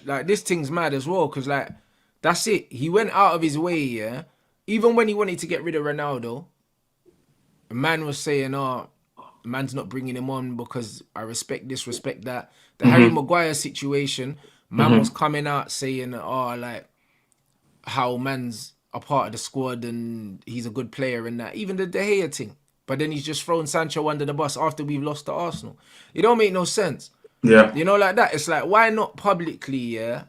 like this thing's mad as well. Cause like that's it. He went out of his way, yeah. Even when he wanted to get rid of Ronaldo, a man was saying, "Oh, man's not bringing him on because I respect this, respect that." The Harry Mm-hmm. Maguire situation, man was Mm-hmm. coming out saying, "Oh, like how man's a part of the squad and he's a good player and that." Even the De Gea thing. But then he's just thrown Sancho under the bus after we've lost to Arsenal. It don't make no sense. Yeah. You know, like that. It's like, why not publicly, yeah,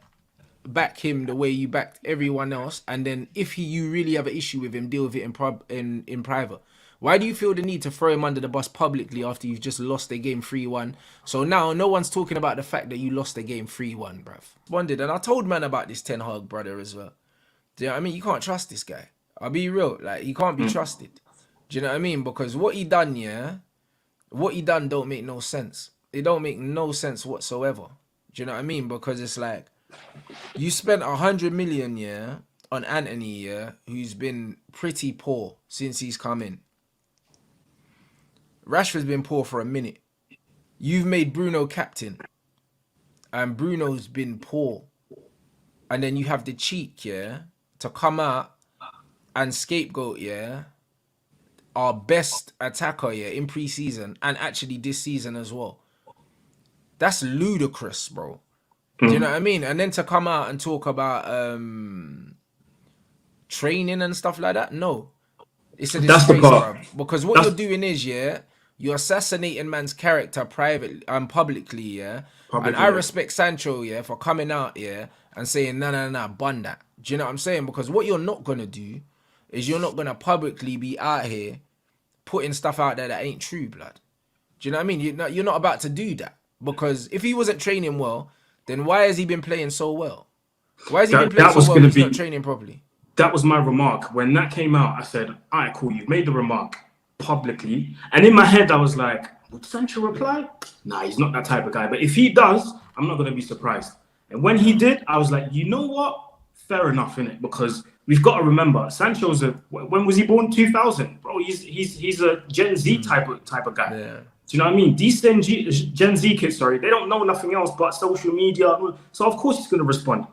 back him the way you backed everyone else, and then if you really have an issue with him, deal with it in private. Why do you feel the need to throw him under the bus publicly after you've just lost the game 3-1? So now no one's talking about the fact that you lost the game 3-1, bruv. Wondered, and I told man about this Ten Hag brother as well. Do you know what I mean? You can't trust this guy. I'll be real. Like, he can't be Mm. trusted. Do you know what I mean? Because what he done, yeah, what he done don't make no sense. It don't make no sense whatsoever. Do you know what I mean? Because it's like, you spent 100 million, yeah, on Anthony, yeah, who's been pretty poor since he's come in. Rashford's been poor for a minute. You've made Bruno captain, and Bruno's been poor. And then you have the cheek, yeah, to come out and scapegoat, yeah, our best attacker, yeah, in pre-season and actually this season as well. That's ludicrous, bro. Do you know Mm. what I mean? And then to come out and talk about training and stuff like that, no. It's a That's the disgrace, part. bro. Because what That's you're doing is, yeah, you're assassinating man's character privately and publicly, yeah. And I publicly. Yeah. respect Sancho, yeah, for coming out, yeah, and saying, no, no, no, bun that. Do you know what I'm saying? Because what you're not gonna do is you're not gonna publicly be out here putting stuff out there that ain't true, blood. Do you know what I mean? You're not about to do that. Because if he wasn't training well, then why has he been playing so well? Why has he been That playing that so was well if gonna he's not be training properly? that was my remark. When that came out, I said, all right, cool, you've made the remark publicly. And in my head, I was like, would Sancho reply? Nah, he's not that type of guy. But if he does, I'm not going to be surprised. And when he did, I was like, you know what? Fair enough, innit? Because we've got to remember, Sancho's when was he born? 2000. Bro, he's a Gen Z type of guy. Yeah. Do you know what I mean? These Gen Z kids, sorry, they don't know nothing else but social media. So of course he's going to respond.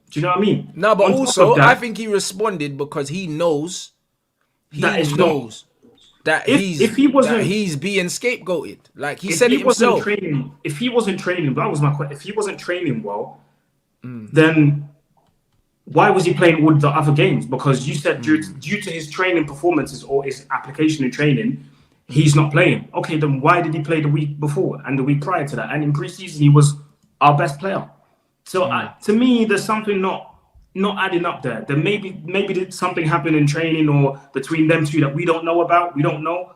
Do you know what I mean? No, but On top of also I that, think he responded because he that is not. knows that If he's he that wasn't he's being scapegoated. Like he if said he it wasn't himself. training if he wasn't training, that was my question. If he wasn't training well, then why was he playing all the other games? Because you said due to his training performances or his application in training, he's not playing. Okay, then why did he play the week before and the week prior to that? And in preseason, he was our best player. So to me, there's something not adding up there. Then maybe did something happen in training or between them two that we don't know about. We don't know.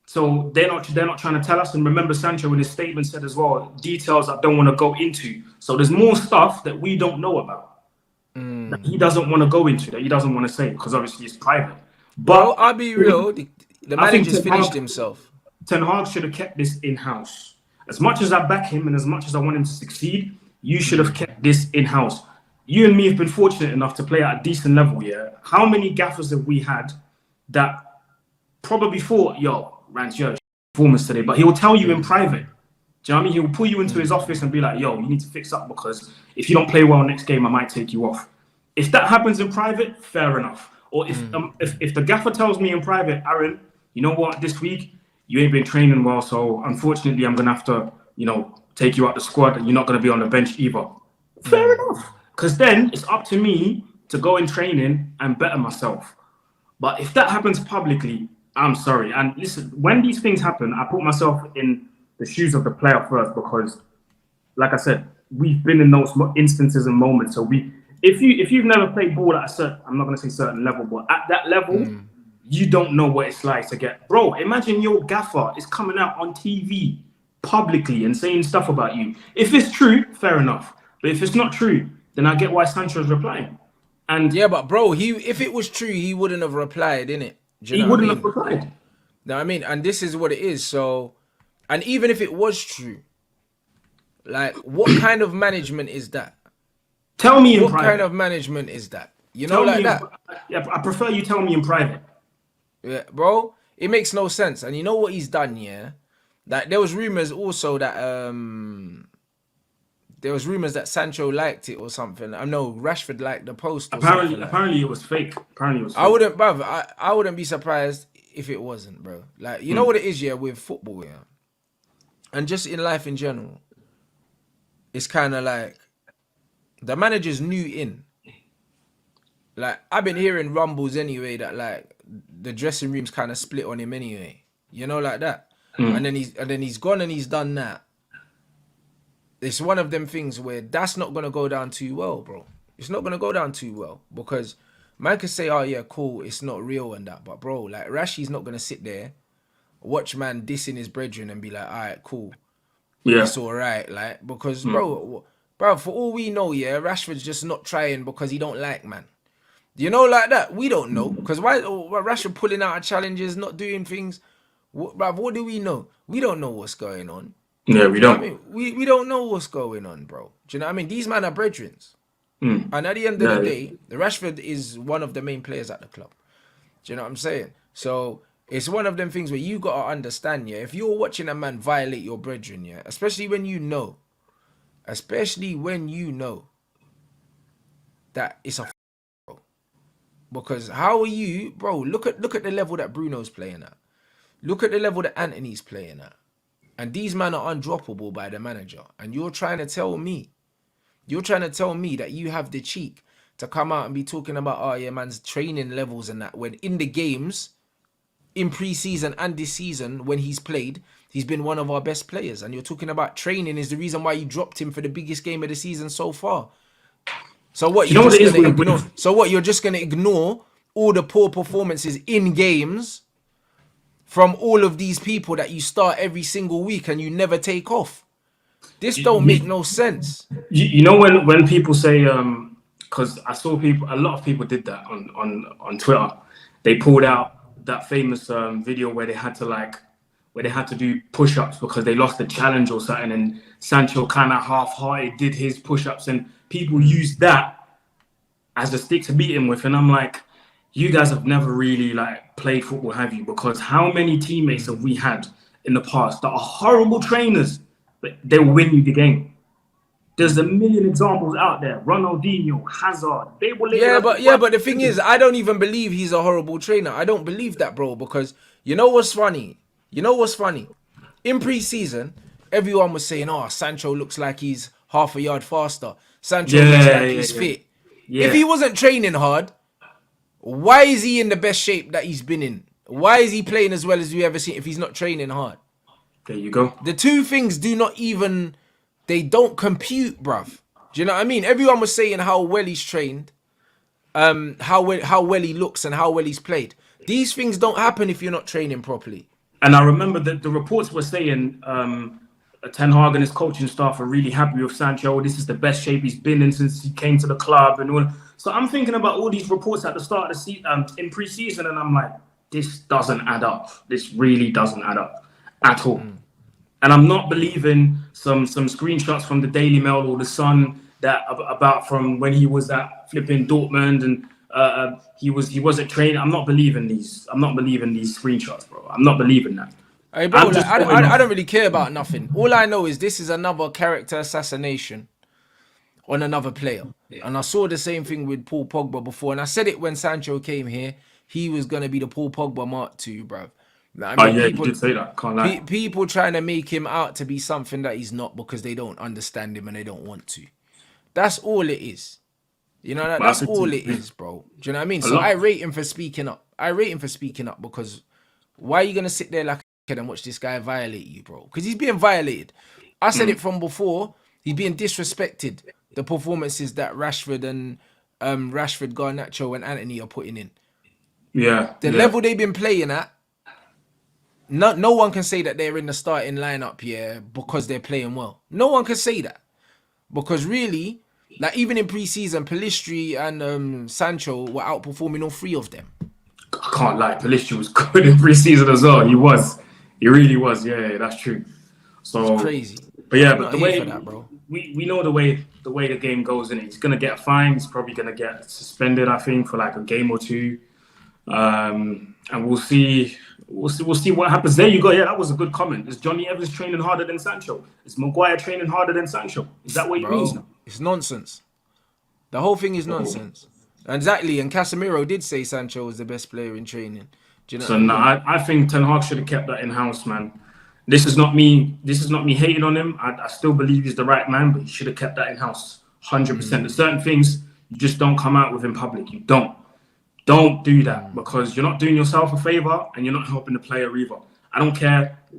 So they're not trying to tell us. And remember, Sancho in his statement said as well details I don't want to go into. So there's more stuff that we don't know about that he doesn't want to go into, that he doesn't want to say because obviously it's private. Bro, But I'll be real. The I think manager's finished himself. Ten Hag should have kept this in house. As much as I back him and as much as I want him to succeed, you should have kept this in house. You and me have been fortunate enough to play at a decent level. Yeah, how many gaffers have we had that probably thought, yo, Rants, yo, performance today, but he will tell you in private. Do you know what I mean? He will pull you into his office and be like, yo, you need to fix up because if you don't play well next game, I might take you off. If that happens in private, fair enough. Or if the gaffer tells me in private, Aaron, you know what, this week you ain't been training well, so unfortunately I'm gonna have to, take you out the squad and you're not gonna be on the bench either. Fair enough. Because then it's up to me to go in training and better myself. But if that happens publicly, I'm sorry. And listen, when these things happen, I put myself in the shoes of the player first because, like I said, we've been in those instances and moments. So if you've never played ball at a certain, I'm not going to say certain level, but at that level, you don't know what it's like to get. Bro, imagine your gaffer is coming out on TV publicly and saying stuff about you. If it's true, fair enough. But if it's not true, then I get why Sancho's replying. And Yeah, but bro, if it was true, he wouldn't have replied, innit? Do you he know what I wouldn't have mean? replied. Know what I mean? And this is what it is. So, and even if it was true, like, what kind of management is that? Tell me in What kind private. of management is that? You know, Tell me like in, that. yeah, I prefer you tell me in private. Yeah, bro. It makes no sense. And you know what he's done, yeah? Like there was rumors also that there was rumors that Sancho liked it or something. I know Rashford liked the post or Apparently, something like that. apparently it was fake. Apparently it was I fake. wouldn't, bruv, I wouldn't be surprised if it wasn't, bro. Like, you know what it is, yeah, with football, yeah, and just in life in general. It's kind of like the manager's new in. Like, I've been hearing rumbles anyway that like the dressing room's kind of split on him anyway. You know, like that. And then he's gone and he's done that. It's one of them things where that's not gonna go down too well, bro. It's not gonna go down too well because man could say, "Oh yeah, cool, it's not real and that," but bro, like Rashi's not gonna sit there, watch man dissing his brethren and be like, "All right, cool, Yeah. it's all right," like because bro, for all we know, yeah, Rashford's just not trying because he don't like man. You know, like that. We don't know because why Rashford pulling out of challenges, not doing things. What do we know? We don't know what's going on. Yeah, we You know don't. what I mean? We don't know what's going on, bro. Do you know what I mean? These men are brethren. And at the end of the day, the Rashford is one of the main players at the club. Do you know what I'm saying? So it's one of them things where you gotta understand, yeah. If you're watching a man violate your brethren, yeah, especially when you know that it's a bro. Because how are you, bro? Look at the level that Bruno's playing at. Look at the level that Anthony's playing at. And these men are undroppable by the manager. And you're trying to tell me that you have the cheek to come out and be talking about, oh yeah, man's training levels and that, when in the games, in pre-season and this season, when he's played, he's been one of our best players. And you're talking about training is the reason why you dropped him for the biggest game of the season so far. So what, You know what it is with so what, you're just gonna ignore all the poor performances in games from all of these people that you start every single week and you never take off? This don't make no sense. You know when people say because I saw a lot of people did that on Twitter. They pulled out that famous video where they had to do push-ups because they lost the challenge or something, and Sancho kind of half-hearted did his push-ups, and people used that as a stick to beat him with. And I'm like, you guys have never really like played football, have you? Because how many teammates have we had in the past that are horrible trainers, but they'll win you the game? There's a million examples out there. Ronaldinho, Hazard, they will. But the thing is, I don't even believe he's a horrible trainer. I don't believe that, bro, because you know what's funny? In pre-season, everyone was saying, oh, Sancho looks like he's half a yard faster. Sancho looks like he's fit. Yeah. If he wasn't training hard, why is he in the best shape that he's been in? Why is he playing as well as we ever seen if he's not training hard? There you go. The two things they don't compute, bruv. Do you know what I mean? Everyone was saying how well he's trained, how well he looks and how well he's played. These things don't happen if you're not training properly. And I remember that the reports were saying Ten Hag and his coaching staff are really happy with Sancho. This is the best shape he's been in since he came to the club and all. So I'm thinking about all these reports at the start of the season, in pre-season, and I'm like, this doesn't add up. This really doesn't add up at all. And I'm not believing some screenshots from the Daily Mail or the Sun that about from when he was at flipping Dortmund and he wasn't training. I'm not believing these. I'm not believing these screenshots, bro. I'm not believing that. Hey, bro, like, I don't really care about nothing. All I know is this is another character assassination on another player. And I saw the same thing with Paul Pogba before. And I said it when Sancho came here. He was going to be the Paul Pogba Mark II, bro. I mean, you did say that. Can't lie. People trying to make him out to be something that he's not because they don't understand him and they don't want to. That's all it is. You know, that's all it is, bro. Do you know what I mean? So I rate him for speaking up. Because why are you going to sit there like a kid and watch this guy violate you, bro? Because he's being violated. I said it from before. He's being disrespected. The performances that Rashford, Garnacho and Anthony are putting in. Yeah. The level they've been playing at, no one can say that they're in the starting lineup here because they're playing well. No one can say that. Because really, like even in pre-season, Pellistri and Sancho were outperforming all three of them. I can't lie. Pellistri was good in pre-season as well. He was. He really was. Yeah, that's true. So it's crazy. But yeah, I'm but the way that, bro. We know the way the game goes, and he's gonna get a fine. He's probably gonna get suspended, I think, for like a game or two. And we'll see We'll see what happens. There you go. Yeah, that was a good comment. Is Johnny Evans training harder than Sancho? Is Maguire training harder than Sancho? Is that what he means Bro, now? it's nonsense. The whole thing is nonsense. Exactly, and Casemiro did say Sancho was the best player in training. Do you know So what I no, mean? I think Ten Hag should have kept that in house, man. This is not me. This is not me hating on him. I still believe he's the right man, but he should have kept that in house, 100%. There's certain things you just don't come out with in public. You don't do that because you're not doing yourself a favor and you're not helping the player either. I don't care I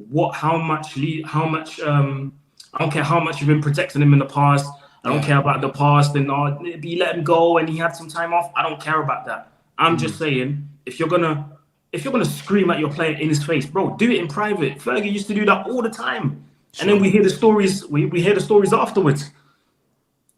don't care how much you've been protecting him in the past. I don't Yeah. care about the past and maybe you let him go and he had some time off. I don't care about that. I'm just saying if you're gonna scream at your player in his face, bro, do it in private. Fergie used to do that all the time, and then Sure. we hear the stories. We hear the stories afterwards.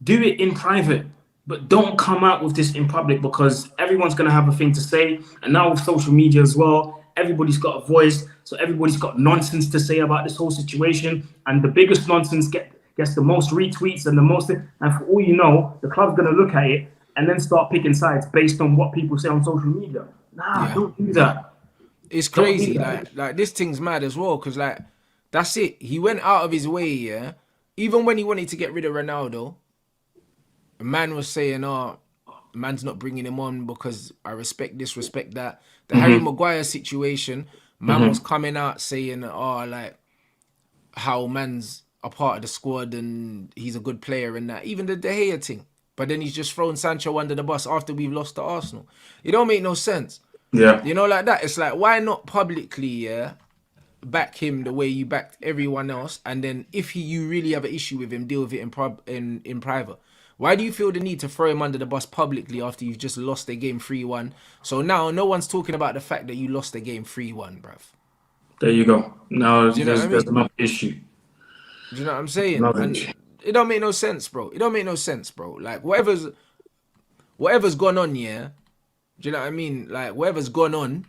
Do it in private, but don't come out with this in public because everyone's gonna have a thing to say. And now with social media as well, everybody's got a voice, so everybody's got nonsense to say about this whole situation. And the biggest nonsense gets the most retweets and the most. And for all you know, the club's gonna look at it and then start picking sides based on what people say on social media. Nah, Yeah. don't do that. It's Don't do crazy. that. Like this thing's mad as well, because like that's it. He went out of his way, yeah. Even when he wanted to get rid of Ronaldo, a man was saying, "Oh, man's not bringing him on because I respect this, respect that." The Harry Mm-hmm. Maguire situation, man was Mm-hmm. coming out saying, "Oh, like how man's a part of the squad and he's a good player and that." Even the De Gea thing, but then he's just thrown Sancho under the bus after we've lost to Arsenal. It don't make no sense. Yeah. You know, like that. It's like, why not publicly, yeah, back him the way you backed everyone else, and then if you really have an issue with him, deal with it in private. Why do you feel the need to throw him under the bus publicly after you've just lost the game 3-1? So now no one's talking about the fact that you lost the game 3-1, bruv. There you go. Now Do you know what I there's mean? another issue. Do you know what I'm saying? Another issue. And it don't make no sense, bro. It don't make no sense, bro. Like whatever's gone on, yeah. Do you know what I mean? Like whatever's gone on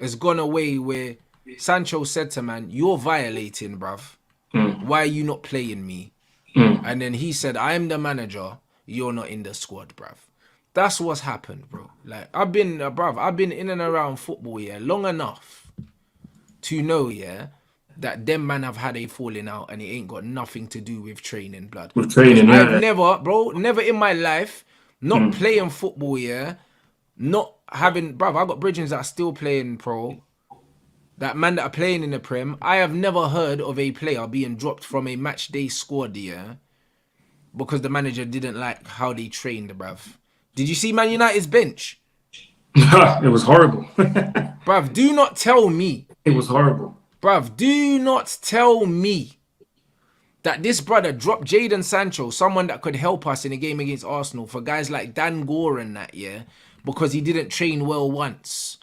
has gone away where Sancho said to man, "You're violating, bruv. Why are you not playing me?" And then he said, "I'm the manager. You're not in the squad, bruv." That's what's happened, bro. Like I've been, bruv, I've been in and around football, yeah, long enough to know, yeah, that them man have had a falling out and it ain't got nothing to do with training, blood. With Because training, I've yeah. never, bro, never in my life, not playing football, yeah, not having, bruv, I got bridgings that are still playing pro. That man that are playing in the Prem, I have never heard of a player being dropped from a match day squad, yeah, because the manager didn't like how they trained, bruv. Did you see Man United's bench? It was horrible. Bruv, do not tell me, It was horrible. bruv, do not tell me that this brother dropped Jadon Sancho, someone that could help us in a game against Arsenal, for guys like Dan Gore and that, yeah, because he didn't train well once.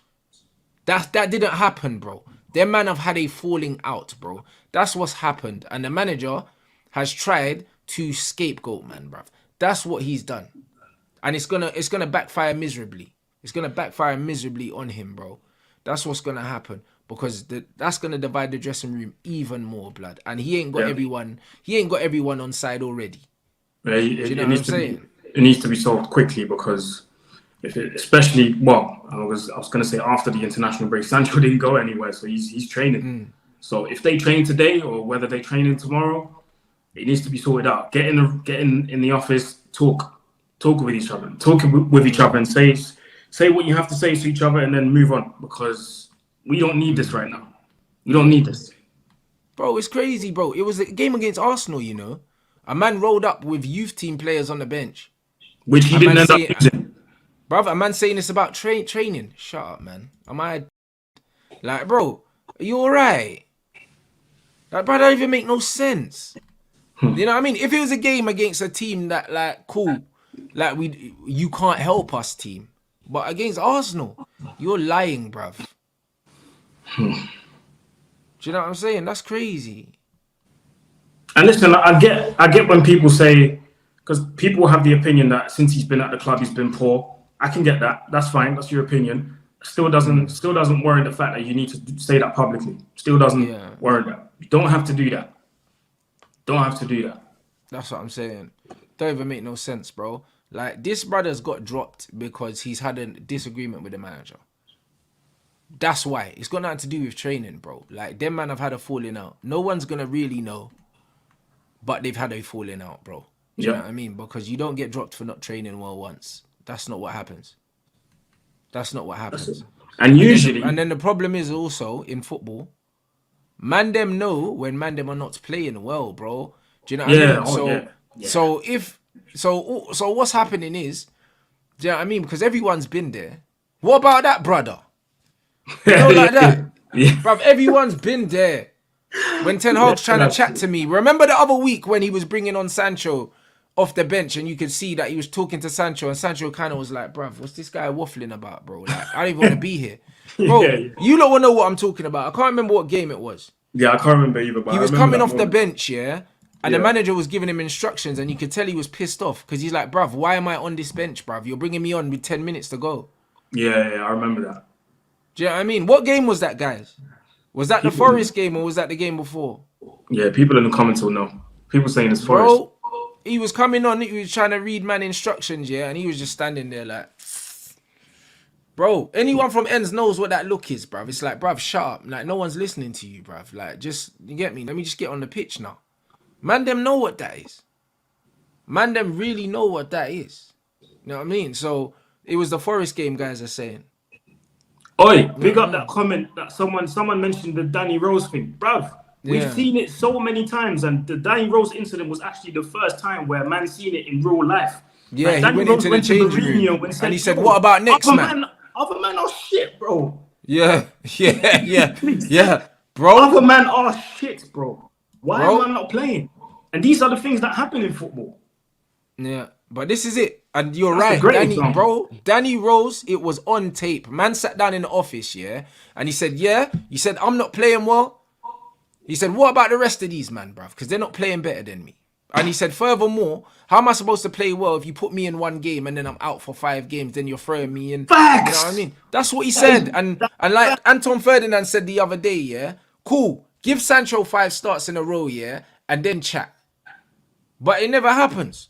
That didn't happen, bro. Them man have had a falling out, bro. That's what's happened. And the manager has tried to scapegoat man, bruv. That's what he's done. And it's gonna backfire miserably. It's gonna backfire miserably on him, bro. That's what's gonna happen. Because that's gonna divide the dressing room even more, blood. And he ain't got Yeah. everyone on side already. Yeah, Do you know what I'm saying? It needs to be solved quickly because especially I was gonna say after the international break, Sancho didn't go anywhere, so he's training. So if they train today or whether they train in tomorrow, it needs to be sorted out. Get in the office, talk with each other, with each other, and say what you have to say to each other, and then move on because we don't need this right now. We don't need this. Bro, it's crazy, bro. It was a game against Arsenal, you know. A man rolled up with youth team players on the bench. Which he A didn't man end up saying, using. bruv, a man saying it's about training. Shut up, man. Am I like, bro? Are you alright? Like, bro, that don't even make no sense. You know what I mean? If it was a game against a team that, like, cool, like you can't help us, team. But against Arsenal, you're lying, bruv. Do you know what I'm saying? That's crazy. And listen, I get when people say because people have the opinion that since he's been at the club he's been poor. I can get that. That's fine. That's your opinion. Still doesn't warrant the fact that you need to say that publicly. Still doesn't warrant that. You don't have to do that. Don't have to do that. That's what I'm saying. Don't even make no sense, bro. Like, this brother's got dropped because he's had a disagreement with the manager. That's why. It's got nothing to do with training, bro. Like, them man have had a falling out. No one's going to really know, but they've had a falling out, bro. Do you know what I mean? Because you don't get dropped for not training well once. That's not what happens. That's not what happens. And usually... And then the problem is also, in football, man them know when man them are not playing well, bro. Do you know what I mean? So what's happening is, do you know what I mean? Because everyone's been there. What about that, brother? You know, like that. Bruv, everyone's been there. When Ten Hag's trying to chat to me. Remember the other week when he was bringing on Sancho off the bench and you could see that he was talking to Sancho and Sancho kind of was like, bruv, what's this guy waffling about, bro? Like, I don't even want to be here. Bro, you don't want to know what I'm talking about. I can't remember what game it was. Yeah, I can't remember either. But he was coming off the bench, yeah? And the manager was giving him instructions and you could tell he was pissed off because he's like, bruv, why am I on this bench, bruv? You're bringing me on with 10 minutes to go. Yeah, I remember that. Do you know what I mean? What game was that, guys? Was that the Forest game or was that the game before? Yeah, people in the comments will know. People saying it's Forest. Bro, he was coming on, he was trying to read man instructions, yeah? And he was just standing there like... Bro, anyone from ends knows what that look is, bruv. It's like, bruv, shut up. Like, no one's listening to you, bruv. Like, just, you get me? Let me just get on the pitch now. Man, them know what that is. Man, them really know what that is. You know what I mean? So, it was the Forest game, guys are saying. Oi, big up that comment that someone mentioned the Danny Rose thing. Bruv, we've seen it so many times, and the Danny Rose incident was actually the first time where man seen it in real life. Yeah, like, he went into the changing room and he said, what about next man? Other men are shit, bro. Yeah, bro. Other men are shit, bro. Why am I not playing? And these are the things that happen in football. Yeah, but this is it. And you're right, Danny, bro. Danny Rose, it was on tape. Man sat down in the office, yeah? And he said, he said, I'm not playing well. He said, what about the rest of these, man, bruv? Because they're not playing better than me. And he said, furthermore, how am I supposed to play well if you put me in one game and then I'm out for 5 games, then you're throwing me in? Facts! You know what I mean? That's what he said. And like Anton Ferdinand said the other day, yeah? Cool. Give Sancho 5 starts in a row, yeah? And then chat. But it never happens.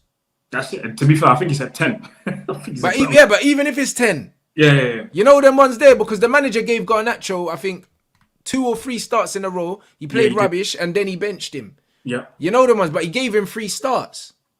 That's it. To be fair, I think he said 10. But even if it's 10. Yeah. You know them ones there because the manager gave Garnacho, I think, 2 or 3 starts in a row. He played rubbish and then he benched him. Yeah. You know them ones, but he gave him 3 starts.